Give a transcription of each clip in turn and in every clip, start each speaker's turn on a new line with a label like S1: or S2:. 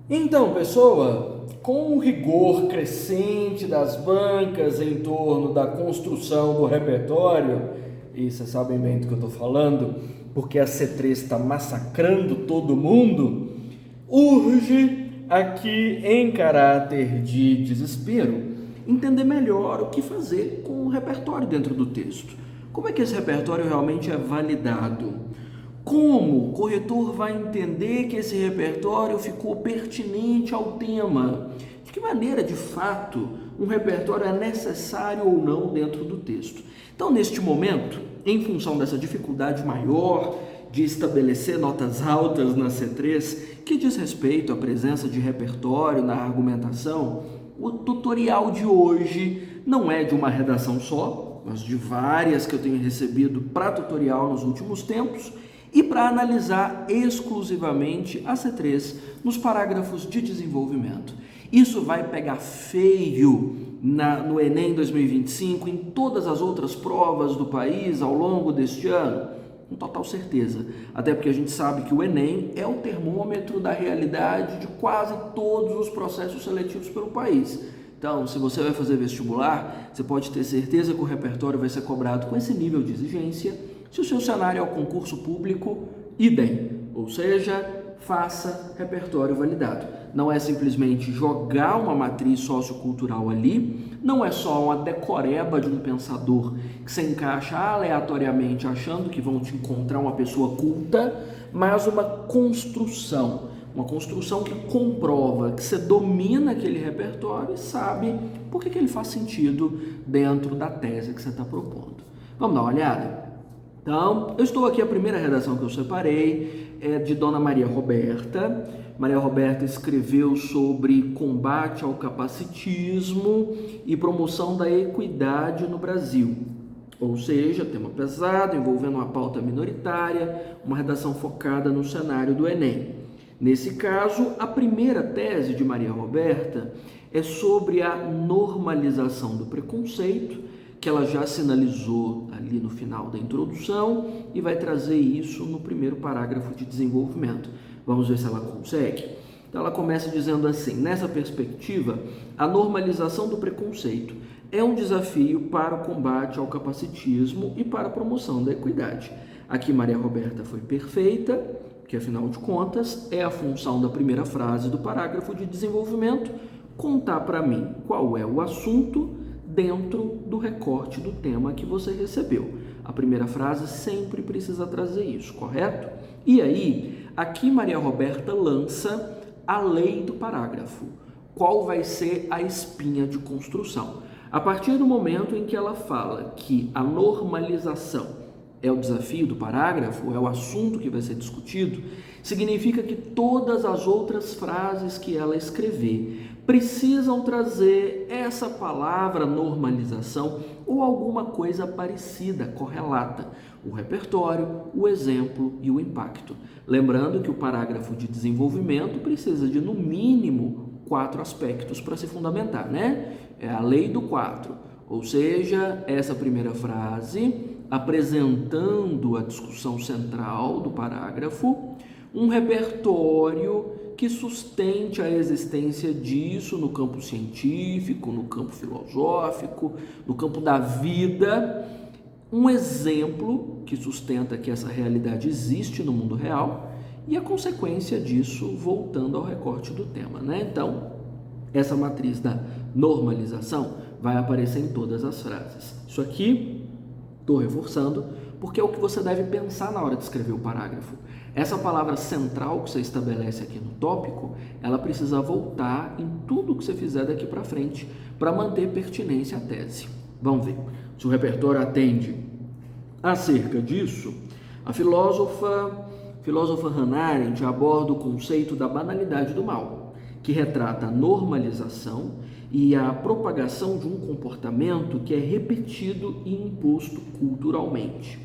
S1: Então, pessoa, com o rigor crescente das bancas em torno da construção do repertório, e vocês sabem bem do que eu estou falando, porque a C3 está massacrando todo mundo, urge aqui, em caráter de desespero, entender melhor o que fazer com o repertório dentro do texto. Como é que esse repertório realmente é validado? Como o corretor vai entender que esse repertório ficou pertinente ao tema? De que maneira, de fato, um repertório é necessário ou não dentro do texto? Então, neste momento, em função dessa dificuldade maior de estabelecer notas altas na C3, que diz respeito à presença de repertório na argumentação, o tutorial de hoje não é de uma redação só, mas de várias que eu tenho recebido para tutorial nos últimos tempos, e para analisar exclusivamente a C3 nos parágrafos de desenvolvimento. Isso vai pegar feio no Enem 2025, em todas as outras provas do país ao longo deste ano? Com total certeza, até porque a gente sabe que o Enem é o termômetro da realidade de quase todos os processos seletivos pelo país. Então, se você vai fazer vestibular, você pode ter certeza que o repertório vai ser cobrado com esse nível de exigência. Se o seu cenário é o concurso público, idem, ou seja, faça repertório validado. Não é simplesmente jogar uma matriz sociocultural ali, não é só uma decoreba de um pensador que se encaixa aleatoriamente achando que vão te encontrar uma pessoa culta, mas uma construção que comprova que você domina aquele repertório e sabe por que ele faz sentido dentro da tese que você está propondo. Vamos dar uma olhada? Então, eu estou aqui, a primeira redação que eu separei é de Dona Maria Roberta. Maria Roberta escreveu sobre combate ao capacitismo e promoção da equidade no Brasil. Ou seja, tema pesado, envolvendo uma pauta minoritária, uma redação focada no cenário do Enem. Nesse caso, a primeira tese de Maria Roberta é sobre a normalização do preconceito, que ela já sinalizou ali no final da introdução e vai trazer isso no primeiro parágrafo de desenvolvimento. Vamos ver se ela consegue. Então ela começa dizendo assim: nessa perspectiva, a normalização do preconceito é um desafio para o combate ao capacitismo e para a promoção da equidade. Aqui Maria Roberta foi perfeita, que afinal de contas é a função da primeira frase do parágrafo de desenvolvimento, contar para mim qual é o assunto dentro do recorte do tema que você recebeu. A primeira frase sempre precisa trazer isso, correto? E aí, aqui Maria Roberta lança a lei do parágrafo. Qual vai ser a espinha de construção? A partir do momento em que ela fala que a normalização é o desafio do parágrafo, é o assunto que vai ser discutido, significa que todas as outras frases que ela escrever precisam trazer essa palavra normalização ou alguma coisa parecida, correlata. O repertório, o exemplo e o impacto. Lembrando que o parágrafo de desenvolvimento precisa de, no mínimo, 4 aspectos para se fundamentar, né? É a lei do 4, ou seja, essa primeira frase apresentando a discussão central do parágrafo, um repertório que sustente a existência disso no campo científico, no campo filosófico, no campo da vida, um exemplo que sustenta que essa realidade existe no mundo real e a consequência disso voltando ao recorte do tema, né? Então, essa matriz da normalização vai aparecer em todas as frases. Isso aqui estou reforçando, porque é o que você deve pensar na hora de escrever o parágrafo. Essa palavra central que você estabelece aqui no tópico, ela precisa voltar em tudo que você fizer daqui para frente, para manter pertinência à tese. Vamos ver. Se o repertório atende acerca disso, a filósofa Hannah Arendt aborda o conceito da banalidade do mal, que retrata a normalização e a propagação de um comportamento que é repetido e imposto culturalmente.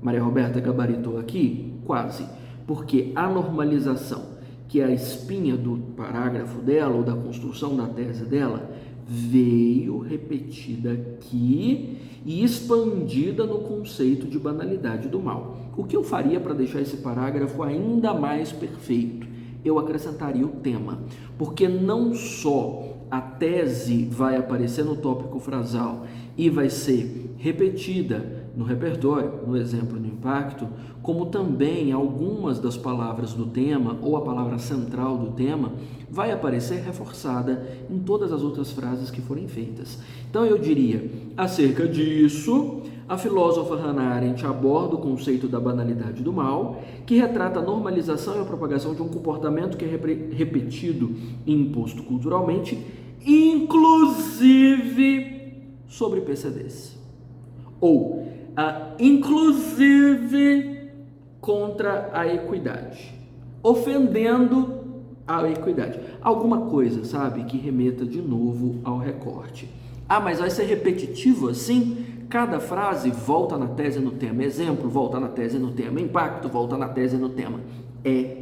S1: Maria Roberta gabaritou aqui? Quase, porque a normalização, que é a espinha do parágrafo dela ou da construção da tese dela, veio repetida aqui e expandida no conceito de banalidade do mal. O que eu faria para deixar esse parágrafo ainda mais perfeito? eu acrescentaria o tema, porque não só a tese vai aparecer no tópico frasal e vai ser repetida no repertório, no exemplo no impacto, como também algumas das palavras do tema ou a palavra central do tema vai aparecer reforçada em todas as outras frases que forem feitas. Então eu diria, acerca disso, a filósofa Hannah Arendt aborda o conceito da banalidade do mal, que retrata a normalização e a propagação de um comportamento que é repetido e imposto culturalmente, inclusive sobre PCDs. Ou, inclusive contra a equidade, ofendendo a equidade. Alguma coisa, sabe, que remeta de novo ao recorte. Mas vai ser repetitivo assim? Cada frase volta na tese no tema. Exemplo, volta na tese no tema. Impacto, volta na tese no tema. É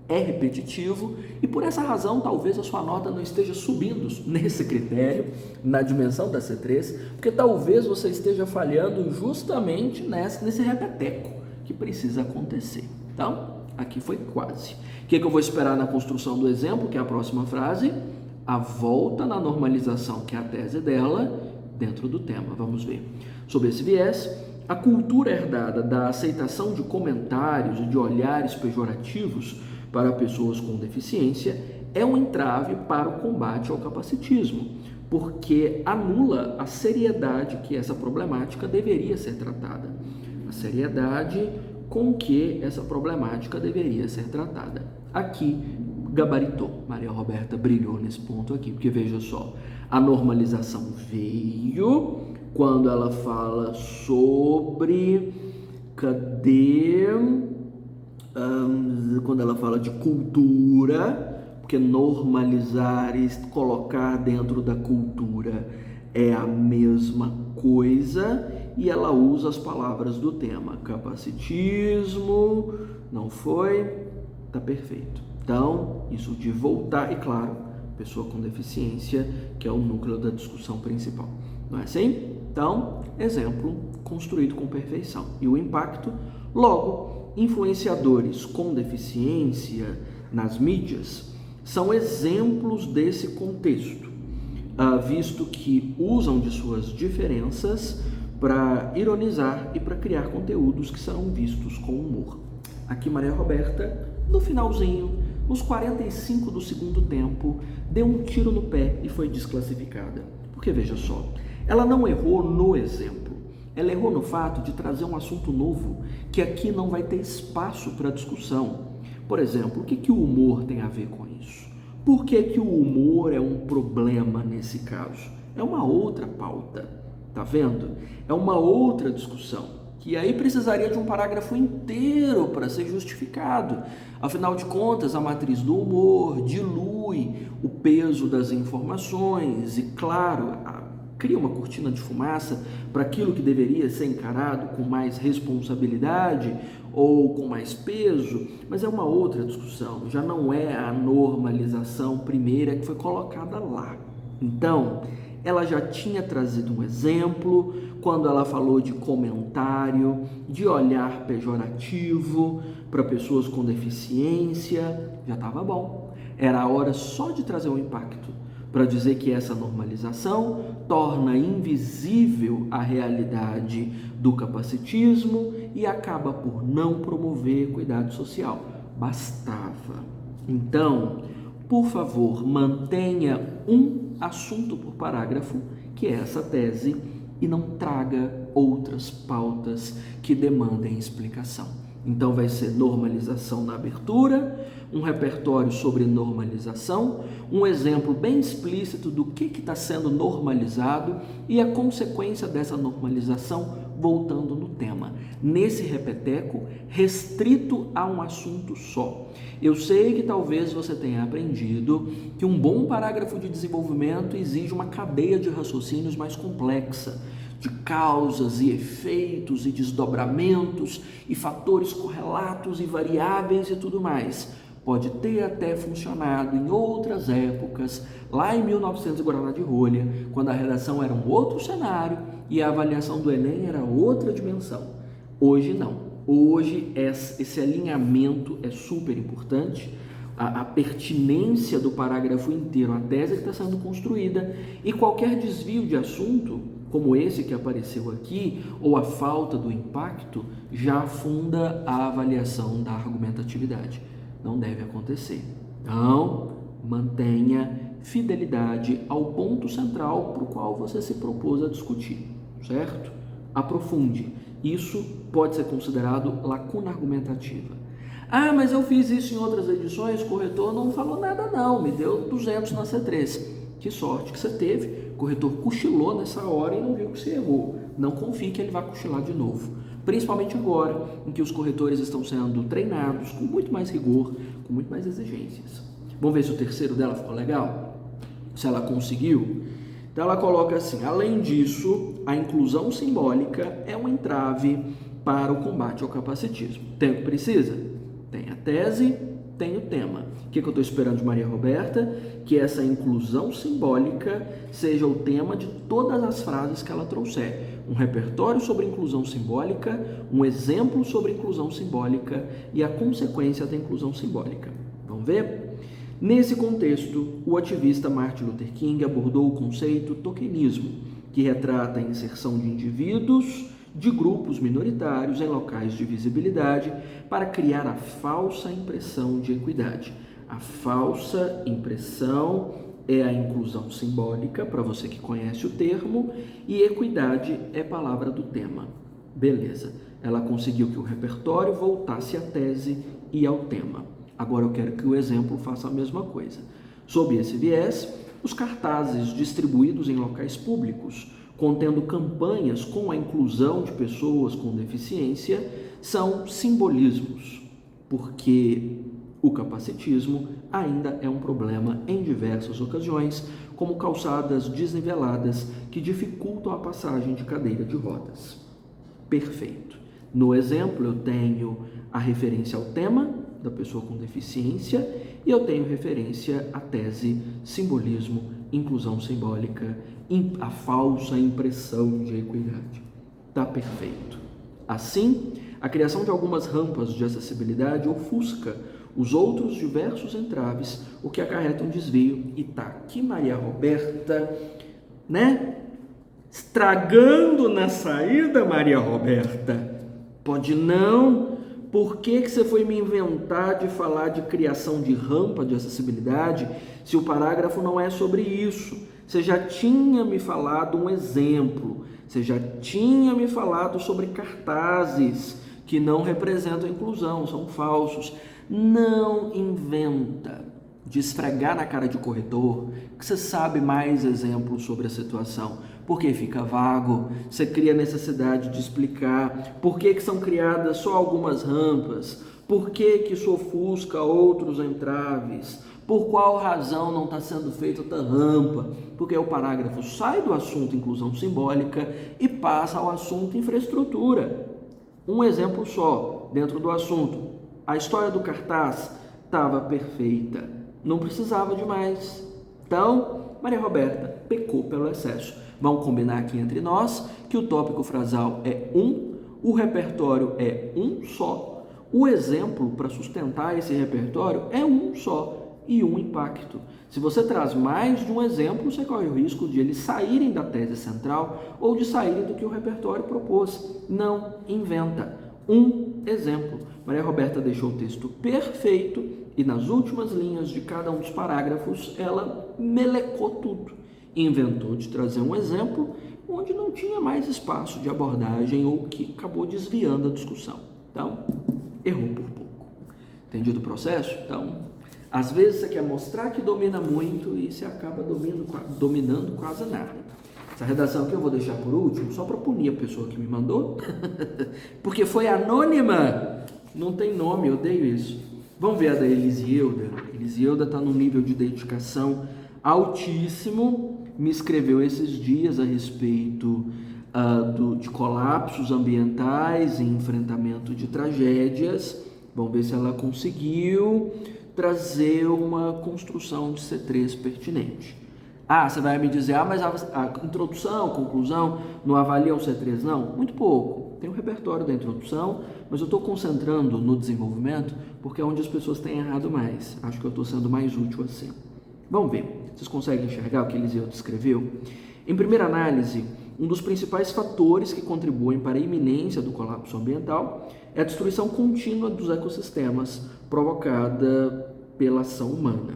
S1: repetitivo e por essa razão talvez a sua nota não esteja subindo nesse critério, na dimensão da C3, porque talvez você esteja falhando justamente nesse repeteco que precisa acontecer. Então, aqui foi quase. O que eu vou esperar na construção do exemplo, que é a próxima frase? A volta na normalização, que é a tese dela, dentro do tema. Vamos ver. Sob esse viés, a cultura herdada da aceitação de comentários e de olhares pejorativos para pessoas com deficiência é um entrave para o combate ao capacitismo, porque anula a seriedade que essa problemática deveria ser tratada. A seriedade com que essa problemática deveria ser tratada. Aqui, gabaritou. Maria Roberta brilhou nesse ponto aqui, porque veja só, a normalização veio quando ela fala sobre... quando ela fala de cultura, porque normalizar e colocar dentro da cultura é a mesma coisa, e ela usa as palavras do tema. Capacitismo, não foi? Tá perfeito. Então, isso de voltar, e claro, pessoa com deficiência, que é o núcleo da discussão principal. Não é assim? Então, exemplo construído com perfeição. E o impacto, logo, influenciadores com deficiência nas mídias são exemplos desse contexto, visto que usam de suas diferenças para ironizar e para criar conteúdos que serão vistos com humor. Aqui Maria Roberta, no finalzinho, nos 45 do segundo tempo, deu um tiro no pé e foi desclassificada. Porque veja só, ela não errou no exemplo, ela errou no fato de trazer um assunto novo que aqui não vai ter espaço para discussão. Por exemplo, o que o humor tem a ver com isso? Por que o humor é um problema nesse caso? É uma outra pauta, tá vendo? É uma outra discussão, que aí precisaria de um parágrafo inteiro para ser justificado. Afinal de contas, a matriz do humor dilui o peso das informações e, claro, cria uma cortina de fumaça para aquilo que deveria ser encarado com mais responsabilidade ou com mais peso, mas é uma outra discussão, já não é a normalização primeira que foi colocada lá. Então, ela já tinha trazido um exemplo quando ela falou de comentário, de olhar pejorativo para pessoas com deficiência, já estava bom. Era a hora só de trazer um impacto para dizer que essa normalização torna invisível a realidade do capacitismo e acaba por não promover cuidado social. Bastava. Então, por favor, mantenha um assunto por parágrafo, que é essa tese, e não traga outras pautas que demandem explicação. Então vai ser normalização na abertura, um repertório sobre normalização, um exemplo bem explícito do que está sendo normalizado e a consequência dessa normalização voltando no tema. Nesse repeteco, restrito a um assunto só. Eu sei que talvez você tenha aprendido que um bom parágrafo de desenvolvimento exige uma cadeia de raciocínios mais complexa, de causas e efeitos e desdobramentos e fatores correlatos e variáveis e tudo mais. Pode ter até funcionado em outras épocas, lá em 1900 Guaraná de Rolha, quando a redação era um outro cenário e a avaliação do Enem era outra dimensão. Hoje não. Hoje esse alinhamento é super importante. a pertinência do parágrafo inteiro à tese que está sendo construída, e qualquer desvio de assunto, como esse que apareceu aqui, ou a falta do impacto, já afunda a avaliação da argumentatividade. Não deve acontecer. Então, mantenha fidelidade ao ponto central para o qual você se propôs a discutir, certo? Aprofunde. Isso pode ser considerado lacuna argumentativa. Ah, mas eu fiz isso em outras edições, o corretor não falou nada não, me deu 200 na C3. Que sorte que você teve, o corretor cochilou nessa hora e não viu que você errou. Não confie que ele vai cochilar de novo. Principalmente agora, em que os corretores estão sendo treinados com muito mais rigor, com muito mais exigências. Vamos ver se o terceiro dela ficou legal? Se ela conseguiu? Então ela coloca assim: além disso, a inclusão simbólica é um entrave para o combate ao capacitismo. Tem o que precisa? Tem a tese, tem o tema. O que eu estou esperando de Maria Roberta? Que essa inclusão simbólica seja o tema de todas as frases que ela trouxer. Um repertório sobre inclusão simbólica, um exemplo sobre inclusão simbólica e a consequência da inclusão simbólica. Vamos ver? Nesse contexto, o ativista Martin Luther King abordou o conceito tokenismo, que retrata a inserção de indivíduos de grupos minoritários em locais de visibilidade para criar a falsa impressão de equidade. A falsa impressão é a inclusão simbólica, para você que conhece o termo, e equidade é palavra do tema. Beleza, ela conseguiu que o repertório voltasse à tese e ao tema. Agora eu quero que o exemplo faça a mesma coisa. Sob esse viés, os cartazes distribuídos em locais públicos, contendo campanhas com a inclusão de pessoas com deficiência, são simbolismos, porque o capacitismo ainda é um problema em diversas ocasiões, como calçadas desniveladas que dificultam a passagem de cadeira de rodas. Perfeito. No exemplo, eu tenho a referência ao tema da pessoa com deficiência e eu tenho referência à tese, simbolismo, inclusão simbólica, a falsa impressão de equidade. Tá perfeito. Assim, a criação de algumas rampas de acessibilidade ofusca os outros diversos entraves, o que acarreta um desvio. E tá aqui Maria Roberta, né? Estragando na saída, Maria Roberta. Pode não? Por que você foi me inventar de falar de criação de rampa de acessibilidade se o parágrafo não é sobre isso? Você já tinha me falado um exemplo, você já tinha me falado sobre cartazes que não representam a inclusão, são falsos. Não inventa de esfregar na cara de corretor que você sabe mais exemplos sobre a situação, porque fica vago, você cria necessidade de explicar por que são criadas só algumas rampas, por que isso ofusca outros entraves, por qual razão não está sendo feita outra rampa, porque o parágrafo sai do assunto inclusão simbólica e passa ao assunto infraestrutura. Um exemplo só dentro do assunto. A história do cartaz estava perfeita, não precisava de mais. Então, Maria Roberta pecou pelo excesso. Vamos combinar aqui entre nós que o tópico frasal é um, o repertório é um só, o exemplo para sustentar esse repertório é um só e um impacto. Se você traz mais de um exemplo, você corre o risco de eles saírem da tese central ou de saírem do que o repertório propôs. Não inventa. Um exemplo. Maria Roberta deixou o texto perfeito e nas últimas linhas de cada um dos parágrafos ela melecou tudo. Inventou de trazer um exemplo onde não tinha mais espaço de abordagem ou que acabou desviando a discussão. Então, errou por pouco. Entendido o processo? Então, às vezes você quer mostrar que domina muito e você acaba dominando quase nada. Essa redação aqui eu vou deixar por último, só para punir a pessoa que me mandou, porque foi anônima, não tem nome, eu odeio isso. Vamos ver a da Elisielda. Elisielda está num nível de dedicação altíssimo, me escreveu esses dias a respeito de colapsos ambientais e enfrentamento de tragédias. Vamos ver se ela conseguiu trazer uma construção de C3 pertinente. Ah, você vai me dizer, mas a introdução, a conclusão, não avalia o C3? Não, muito pouco. tem um repertório da introdução, mas eu estou concentrando no desenvolvimento porque é onde as pessoas têm errado mais. Acho que eu estou sendo mais útil assim. Vamos ver, vocês conseguem enxergar o que Eliseu descreveu? Em primeira análise, um dos principais fatores que contribuem para a iminência do colapso ambiental é a destruição contínua dos ecossistemas provocada pela ação humana.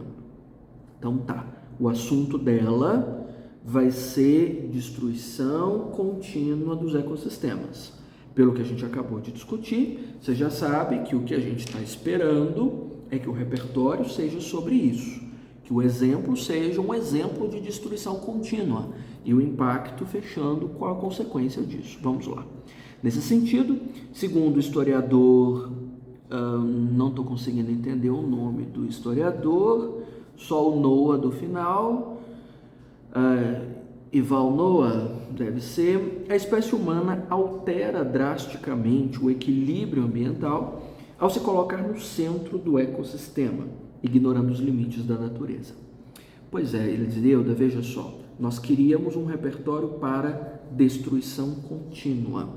S1: Então tá, o assunto dela vai ser destruição contínua dos ecossistemas. Pelo que a gente acabou de discutir, você já sabe que o que a gente está esperando é que o repertório seja sobre isso, que o exemplo seja um exemplo de destruição contínua e o impacto fechando com a consequência disso. Vamos lá. Nesse sentido, segundo o historiador, não estou conseguindo entender o nome do historiador, só o Noah do final, Yuval Noah deve ser, a espécie humana altera drasticamente o equilíbrio ambiental ao se colocar no centro do ecossistema, ignorando os limites da natureza. Pois é, Eliseuda, veja só, nós queríamos um repertório para destruição contínua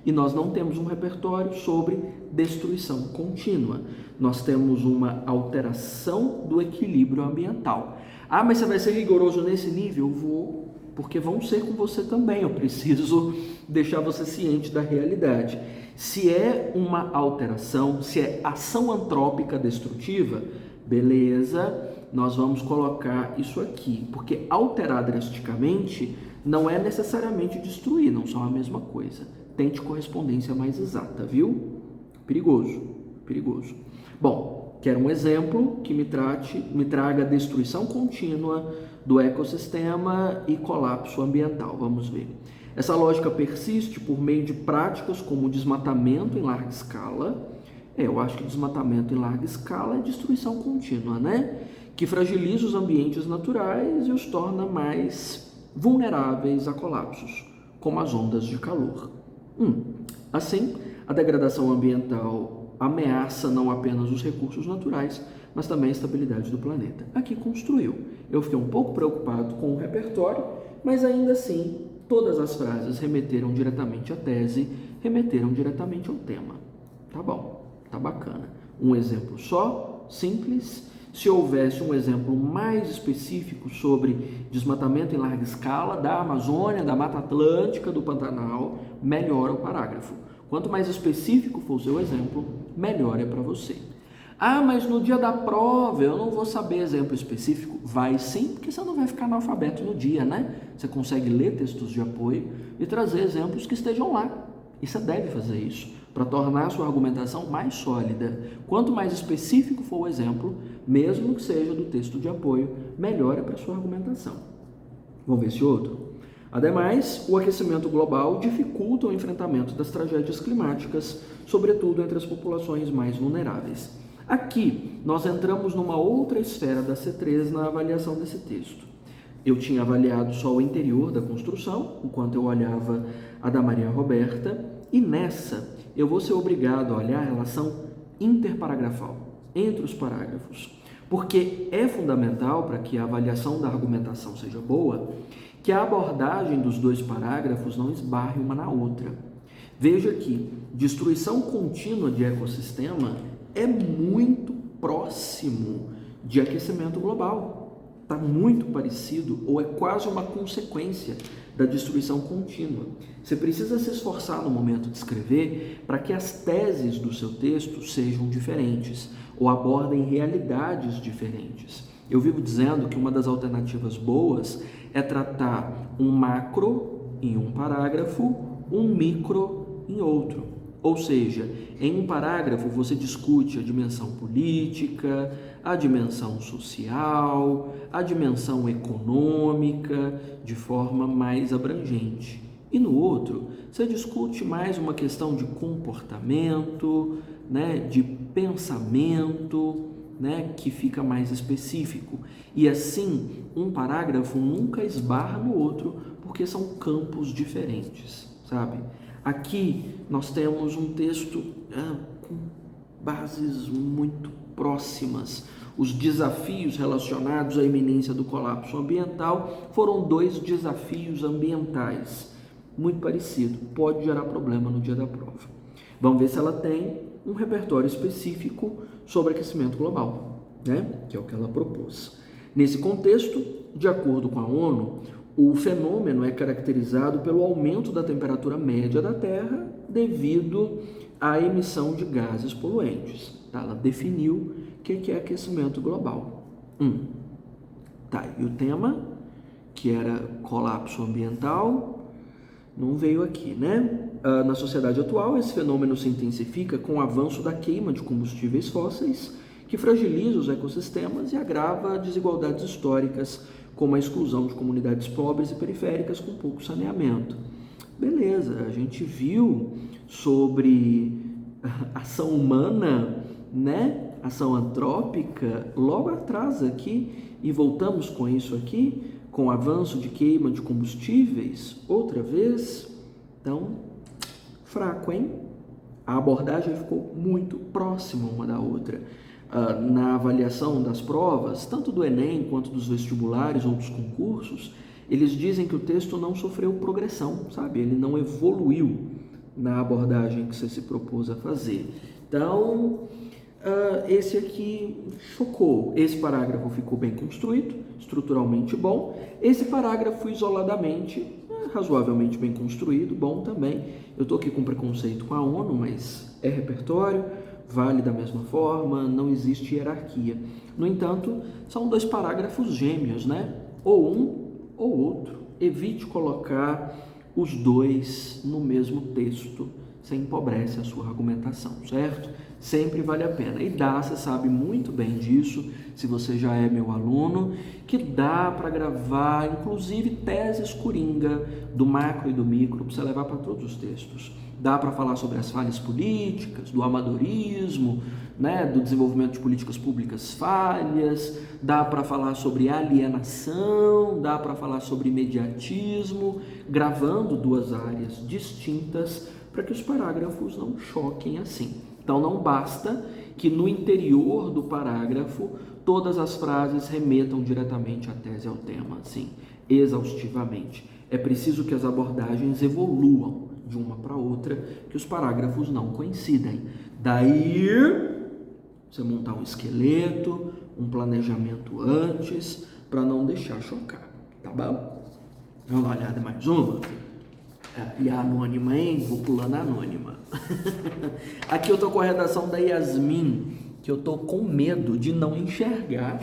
S1: e nós não temos um repertório sobre destruição contínua. Nós temos uma alteração do equilíbrio ambiental. Ah, mas você vai ser rigoroso nesse nível? Eu vou, porque vão ser com você também. Eu preciso deixar você ciente da realidade. Se é uma alteração, se é ação antrópica destrutiva, beleza, nós vamos colocar isso aqui, porque alterar drasticamente não é necessariamente destruir, não são a mesma coisa. Tente correspondência mais exata, viu? Perigoso, perigoso. Bom, quero um exemplo que me traga destruição contínua do ecossistema e colapso ambiental. Vamos ver. Essa lógica persiste por meio de práticas como o desmatamento em larga escala. Eu acho que desmatamento em larga escala é destruição contínua, né? Que fragiliza os ambientes naturais e os torna mais vulneráveis a colapsos, como as ondas de calor. Assim, a degradação ambiental ameaça não apenas os recursos naturais, mas também a estabilidade do planeta. Aqui construiu. Eu fiquei um pouco preocupado com o repertório, mas ainda assim, todas as frases remeteram diretamente à tese, remeteram diretamente ao tema. Tá bom, tá bacana. Um exemplo só, simples. Se houvesse um exemplo mais específico sobre desmatamento em larga escala da Amazônia, da Mata Atlântica, do Pantanal, melhor o parágrafo. Quanto mais específico for o seu exemplo, melhor é para você. Ah, mas no dia da prova eu não vou saber exemplo específico. Vai sim, porque você não vai ficar analfabeto no dia, né? Você consegue ler textos de apoio e trazer exemplos que estejam lá. E você deve fazer isso para tornar a sua argumentação mais sólida. Quanto mais específico for o exemplo, mesmo que seja do texto de apoio, melhor é para a sua argumentação. Vamos ver esse outro? Ademais, o aquecimento global dificulta o enfrentamento das tragédias climáticas, sobretudo entre as populações mais vulneráveis. Aqui, nós entramos numa outra esfera da C3 na avaliação desse texto. Eu tinha avaliado só o interior da construção, enquanto eu olhava a da Maria Roberta, e nessa eu vou ser obrigado a olhar a relação interparagrafal, entre os parágrafos, porque é fundamental para que a avaliação da argumentação seja boa, que a abordagem dos dois parágrafos não esbarre uma na outra. Veja que destruição contínua de ecossistema é muito próximo de aquecimento global. Está muito parecido ou é quase uma consequência da destruição contínua. Você precisa se esforçar no momento de escrever para que as teses do seu texto sejam diferentes ou abordem realidades diferentes. Eu vivo dizendo que uma das alternativas boas é tratar um macro em um parágrafo, um micro em outro. Ou seja, em um parágrafo você discute a dimensão política, a dimensão social, a dimensão econômica de forma mais abrangente. E no outro, você discute mais uma questão de comportamento, de pensamento, que fica mais específico. E assim, um parágrafo nunca esbarra no outro, porque são campos diferentes, sabe? Aqui nós temos um texto com bases muito próximas. Os desafios relacionados à iminência do colapso ambiental foram dois desafios ambientais. muito parecido, pode gerar problema no dia da prova. Vamos ver se ela tem um repertório específico sobre aquecimento global, né? Que é o que ela propôs. Nesse contexto, de acordo com a ONU, o fenômeno é caracterizado pelo aumento da temperatura média da Terra devido à emissão de gases poluentes. Tá? Ela definiu o que é aquecimento global. Tá, e o tema, que era colapso ambiental, não veio aqui, né? Na sociedade atual, esse fenômeno se intensifica com o avanço da queima de combustíveis fósseis, que fragiliza os ecossistemas e agrava desigualdades históricas, como a exclusão de comunidades pobres e periféricas com pouco saneamento. Beleza, a gente viu sobre ação humana, né? Ação antrópica, logo atrás aqui, e voltamos com isso aqui, com o avanço de queima de combustíveis, outra vez. Então, fraco, hein? A abordagem ficou muito próxima uma da outra. Na avaliação das provas, tanto do Enem quanto dos vestibulares ou dos concursos, eles dizem que o texto não sofreu progressão, sabe? Ele não evoluiu na abordagem que você se propôs a fazer. Então, esse aqui chocou. Esse parágrafo ficou bem construído, estruturalmente bom. Esse parágrafo isoladamente, razoavelmente bem construído, bom também. Eu estou aqui com preconceito com a ONU, mas é repertório, vale da mesma forma, não existe hierarquia. No entanto, são dois parágrafos gêmeos, né? Ou um ou outro. Evite colocar os dois no mesmo texto, você empobrece a sua argumentação, certo? Sempre vale a pena. E você sabe muito bem disso, se você já é meu aluno, que dá para gravar, inclusive, teses coringa do macro e do micro, para você levar para todos os textos. Dá para falar sobre as falhas políticas, do amadorismo, né, do desenvolvimento de políticas públicas falhas, dá para falar sobre alienação, dá para falar sobre imediatismo, gravando duas áreas distintas para que os parágrafos não choquem assim. Então não basta que no interior do parágrafo todas as frases remetam diretamente à tese ao tema, assim, exaustivamente. É preciso que as abordagens evoluam de uma para outra, que os parágrafos não coincidem. Daí, você montar um esqueleto, um planejamento antes, para não deixar chocar, tá bom? Vamos dar uma olhada mais uma? E a anônima, hein? Vou pulando a anônima. Aqui eu tô com a redação da Yasmin, que eu tô com medo de não enxergar.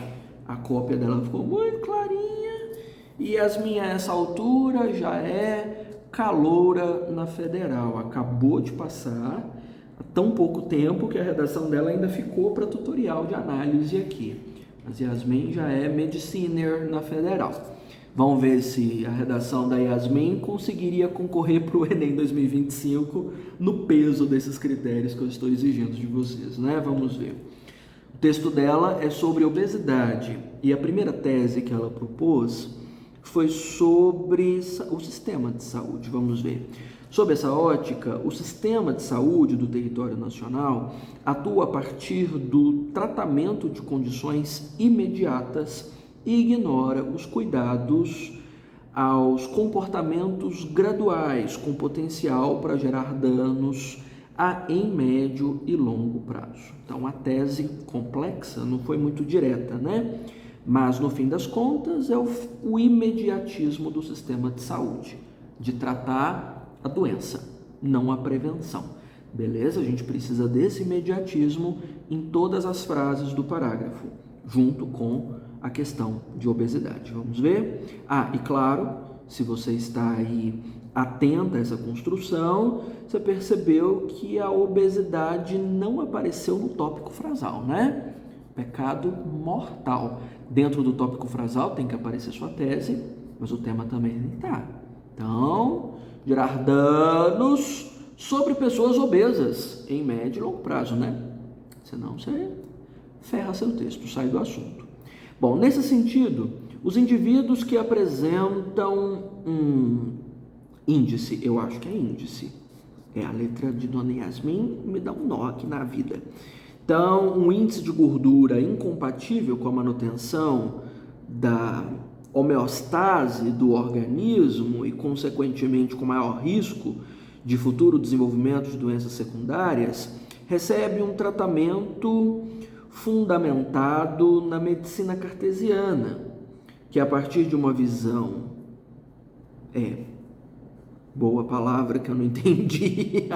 S1: A cópia dela ficou muito clarinha. E Yasmin, a essa altura, já é caloura na federal, acabou de passar há tão pouco tempo que a redação dela ainda ficou para tutorial de análise aqui. Mas Yasmin já é mediciner na federal. Vamos ver se a redação da Yasmin conseguiria concorrer para o Enem 2025 no peso desses critérios que eu estou exigindo de vocês, né? Vamos ver. O texto dela é sobre obesidade e a primeira tese que ela propôs foi sobre o sistema de saúde. Vamos ver. Sob essa ótica, o sistema de saúde do território nacional atua a partir do tratamento de condições imediatas e ignora os cuidados aos comportamentos graduais com potencial para gerar danos em médio e longo prazo. Então, a tese complexa não foi muito direta, né? Mas, no fim das contas, é o imediatismo do sistema de saúde, de tratar a doença, não a prevenção. Beleza? A gente precisa desse imediatismo em todas as frases do parágrafo, junto com a questão de obesidade. Vamos ver? E claro, se você está aí atenta a essa construção, você percebeu que a obesidade não apareceu no tópico frasal, né? Pecado mortal. Dentro do tópico frasal tem que aparecer sua tese, mas o tema também está. Então, gerar danos sobre pessoas obesas em médio e longo prazo, né? Senão você ferra seu texto, sai do assunto. Bom, nesse sentido, os indivíduos que apresentam um índice, eu acho que é índice, a letra de Dona Yasmin me dá um nó aqui na vida. Então, um índice de gordura incompatível com a manutenção da homeostase do organismo e, consequentemente, com maior risco de futuro desenvolvimento de doenças secundárias, recebe um tratamento fundamentado na medicina cartesiana, que a partir de uma visão, boa palavra que eu não entendi,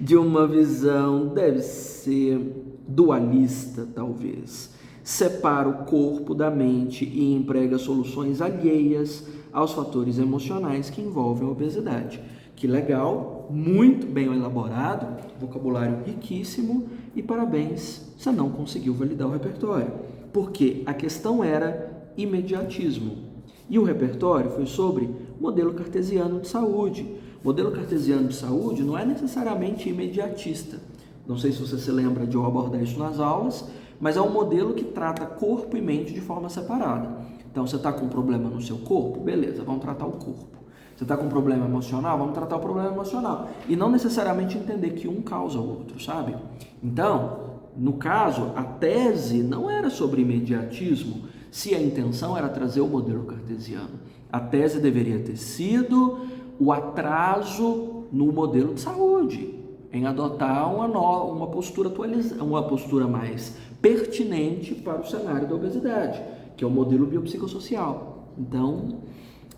S1: de uma visão, deve ser dualista, talvez, separa o corpo da mente e emprega soluções alheias aos fatores emocionais que envolvem a obesidade. Que legal, muito bem elaborado, vocabulário riquíssimo e parabéns, você não conseguiu validar o repertório, porque a questão era imediatismo e o repertório foi sobre modelo cartesiano de saúde. Modelo cartesiano de saúde não é necessariamente imediatista. Não sei se você se lembra de eu abordar isso nas aulas, mas é um modelo que trata corpo e mente de forma separada. Então, você está com um problema no seu corpo? Beleza, vamos tratar o corpo. Você está com um problema emocional? Vamos tratar o problema emocional. E não necessariamente entender que um causa o outro, sabe? Então, no caso, a tese não era sobre imediatismo, se a intenção era trazer o modelo cartesiano. A tese deveria ter sido o atraso no modelo de saúde, em adotar uma postura atualizada, uma postura mais pertinente para o cenário da obesidade, que é o modelo biopsicossocial. Então,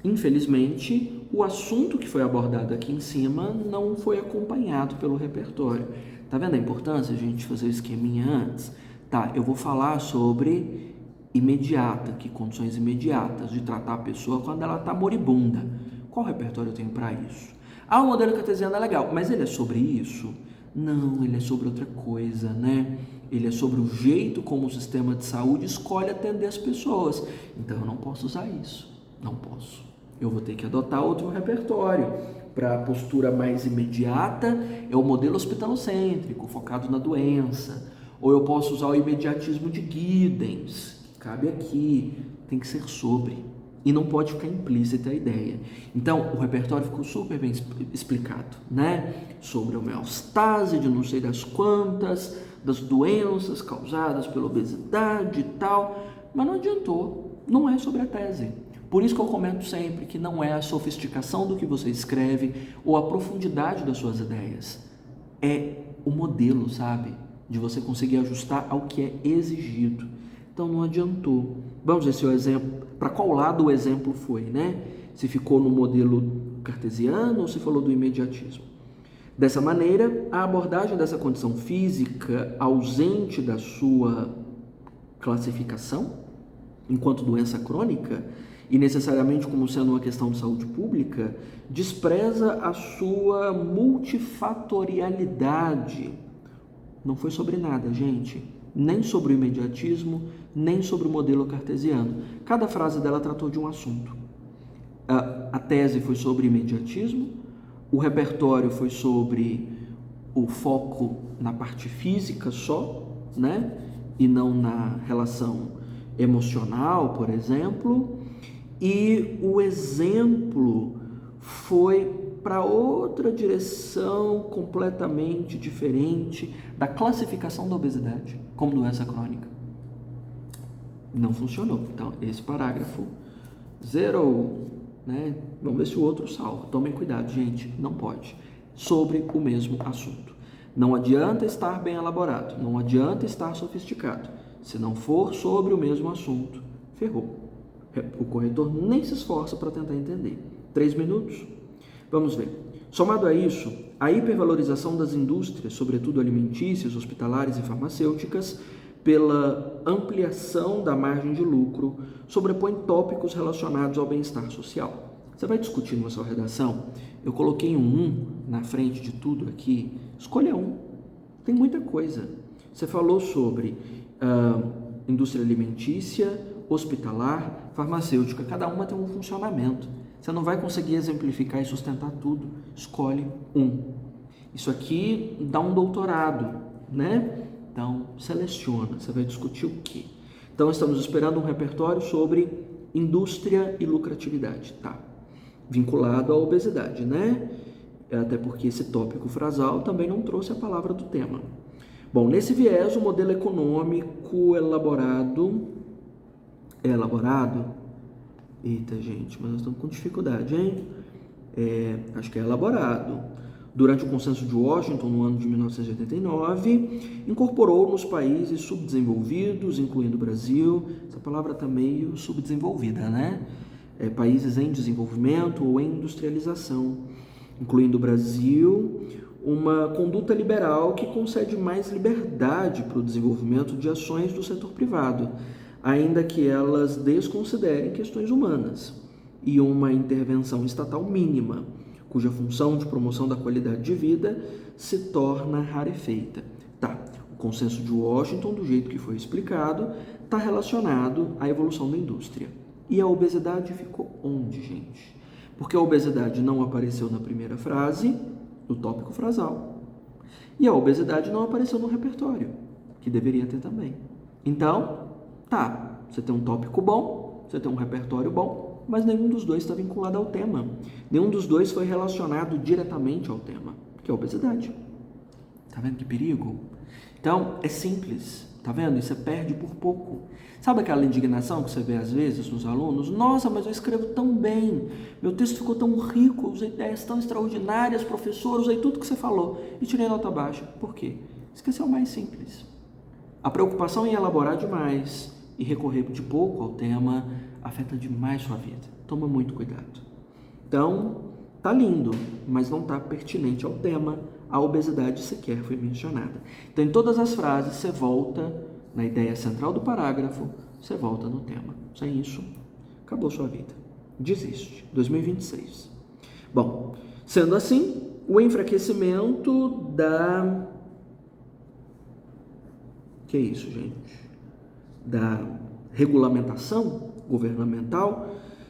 S1: infelizmente, o assunto que foi abordado aqui em cima não foi acompanhado pelo repertório. Tá vendo a importância de a gente fazer o esqueminha antes? Tá, eu vou falar sobre imediata, que condições imediatas de tratar a pessoa quando ela está moribunda. Qual repertório eu tenho para isso? O modelo cartesiano é legal, mas ele é sobre isso? Não, ele é sobre outra coisa, né? Ele é sobre o jeito como o sistema de saúde escolhe atender as pessoas. Então, eu não posso usar isso. Não posso. Eu vou ter que adotar outro repertório. Para a postura mais imediata, é o modelo hospitalocêntrico, focado na doença. Ou eu posso usar o imediatismo de Giddens, que cabe aqui, tem que ser sobre. E não pode ficar implícita a ideia. Então, o repertório ficou super bem explicado, né? Sobre a homeostase de não sei das quantas, das doenças causadas pela obesidade e tal, mas não adiantou, não é sobre a tese. Por isso que eu comento sempre que não é a sofisticação do que você escreve ou a profundidade das suas ideias. É o modelo, sabe? De você conseguir ajustar ao que é exigido. Então não adiantou. Vamos ver se o exemplo, para qual lado o exemplo foi, né? Se ficou no modelo cartesiano ou se falou do imediatismo. Dessa maneira, a abordagem dessa condição física ausente da sua classificação, enquanto doença crônica, e necessariamente como sendo uma questão de saúde pública, despreza a sua multifatorialidade. Não foi sobre nada, gente. Nem sobre o imediatismo, nem sobre o modelo cartesiano. Cada frase dela tratou de um assunto. A tese foi sobre imediatismo, o repertório foi sobre o foco na parte física só, né? E não na relação emocional, por exemplo. E o exemplo foi para outra direção completamente diferente da classificação da obesidade como doença crônica. Não funcionou. Então, esse parágrafo zerou, né? Vamos ver se o outro salva. Tomem cuidado, gente, não pode. Sobre o mesmo assunto. Não adianta estar bem elaborado, não adianta estar sofisticado. Se não for sobre o mesmo assunto, ferrou. O corretor nem se esforça para tentar entender. 3 minutos? Vamos ver. Somado a isso, a hipervalorização das indústrias, sobretudo alimentícias, hospitalares e farmacêuticas, pela ampliação da margem de lucro, sobrepõe tópicos relacionados ao bem-estar social. Você vai discutir na sua redação? Eu coloquei um na frente de tudo aqui. Escolha um. Tem muita coisa. Você falou sobre indústria alimentícia, hospitalar, farmacêutica. Cada uma tem um funcionamento. Você não vai conseguir exemplificar e sustentar tudo. Escolhe um. Isso aqui dá um doutorado, né? Então, seleciona. Você vai discutir o quê? Então, estamos esperando um repertório sobre indústria e lucratividade, tá? Vinculado à obesidade, né? Até porque esse tópico frasal também não trouxe a palavra do tema. Bom, nesse viés, o modelo econômico elaborado Eita, gente, mas nós estamos com dificuldade, hein? Acho que é elaborado. Durante o Consenso de Washington, no ano de 1989, incorporou nos países subdesenvolvidos, incluindo o Brasil. Essa palavra está meio subdesenvolvida, né? Países em desenvolvimento ou em industrialização, incluindo o Brasil, uma conduta liberal que concede mais liberdade para o desenvolvimento de ações do setor privado, ainda que elas desconsiderem questões humanas, e uma intervenção estatal mínima, cuja função de promoção da qualidade de vida se torna rarefeita. O Consenso de Washington, do jeito que foi explicado, está relacionado à evolução da indústria. E a obesidade ficou onde, gente? Porque a obesidade não apareceu na primeira frase, no tópico frasal. E a obesidade não apareceu no repertório, que deveria ter também. Então, você tem um tópico bom, você tem um repertório bom, mas nenhum dos dois está vinculado ao tema. Nenhum dos dois foi relacionado diretamente ao tema, que é a obesidade. Tá vendo que perigo? Então, é simples, tá vendo? E você perde por pouco. Sabe aquela indignação que você vê às vezes nos alunos? Nossa, mas eu escrevo tão bem, meu texto ficou tão rico, usei ideias tão extraordinárias, professor, usei tudo que você falou e tirei nota baixa. Por quê? Esqueceu o mais simples. A preocupação em elaborar demais e recorrer de pouco ao tema afeta demais sua vida. Toma muito cuidado. Então, tá lindo, mas não tá pertinente ao tema. A obesidade sequer foi mencionada. Então, em todas as frases, você volta na ideia central do parágrafo, você volta no tema. Sem isso, acabou sua vida. Desiste. 2026. Bom, sendo assim, o enfraquecimento da... Que é isso, gente? Da regulamentação governamental.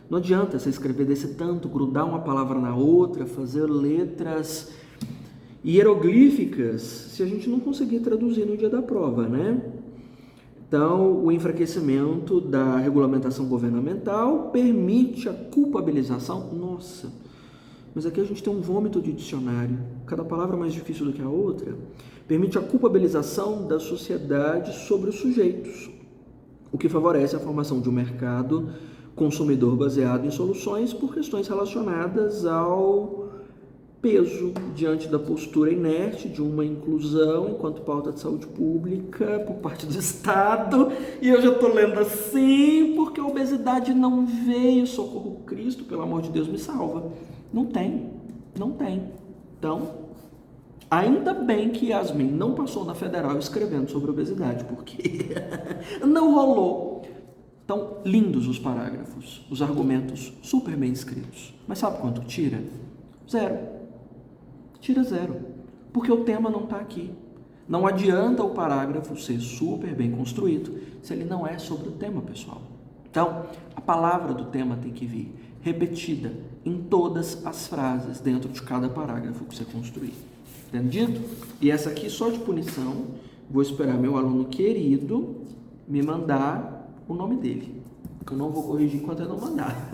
S1: Não adianta você escrever desse tanto, grudar uma palavra na outra, fazer letras hieroglíficas, se a gente não conseguir traduzir no dia da prova, né? Então, o enfraquecimento da regulamentação governamental permite a culpabilização. Nossa, mas aqui a gente tem um vômito de dicionário, cada palavra mais difícil do que a outra. Permite a culpabilização da sociedade sobre os sujeitos, o que favorece a formação de um mercado consumidor baseado em soluções por questões relacionadas ao peso diante da postura inerte de uma inclusão enquanto pauta de saúde pública por parte do Estado. E eu já estou lendo assim porque a obesidade não veio, socorro Cristo, pelo amor de Deus, me salva. Não tem. Então, ainda bem que Yasmin não passou na federal escrevendo sobre obesidade, porque não rolou. Então, lindos os parágrafos, os argumentos super bem escritos. Mas sabe quanto tira? 0. Tira 0, porque o tema não está aqui. Não adianta o parágrafo ser super bem construído se ele não é sobre o tema, pessoal. Então, a palavra do tema tem que vir repetida em todas as frases dentro de cada parágrafo que você construir. Entendido? E essa aqui, só de punição, vou esperar meu aluno querido me mandar o nome dele, que eu não vou corrigir enquanto ele não mandar.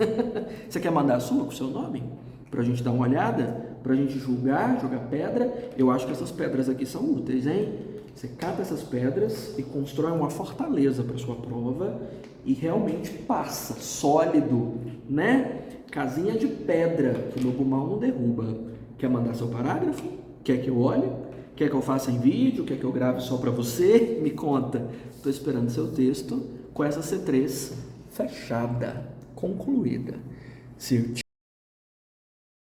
S1: Você quer mandar a sua com o seu nome? Pra gente dar uma olhada, pra gente julgar, jogar pedra. Eu acho que essas pedras aqui são úteis, hein? Você cata essas pedras e constrói uma fortaleza para sua prova e realmente passa, sólido, né? Casinha de pedra que o lobo mau não derruba. Quer mandar seu parágrafo? Quer que eu olhe? Quer que eu faça em vídeo? Quer que eu grave só para você? Me conta. Estou esperando seu texto com essa C3 fechada, concluída. Se